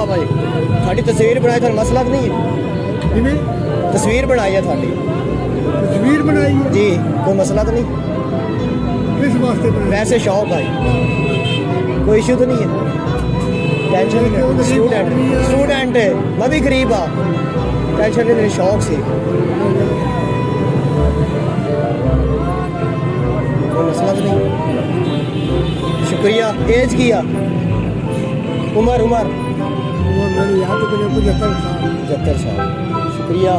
भाई थोड़ी तस्वीर बनाई थोड़ा मसला तो नहीं है किवें तस्वीर बनाई है थोड़ी तस्वीर बनाई है जी कोई मसला तो नहीं किस वास्ते बनाई वैसे शौक भाई कोई इशू तो नहीं है टेंशन नहीं स्टूडेंट स्टूडेंट है मैं भी गरीब हाँ टेंशन नहीं मेरे शौक से कोई मसला तो नहीं शुक्रिया एज किया उमर वो मेरी याद तो 75 साल 75 साल शुक्रिया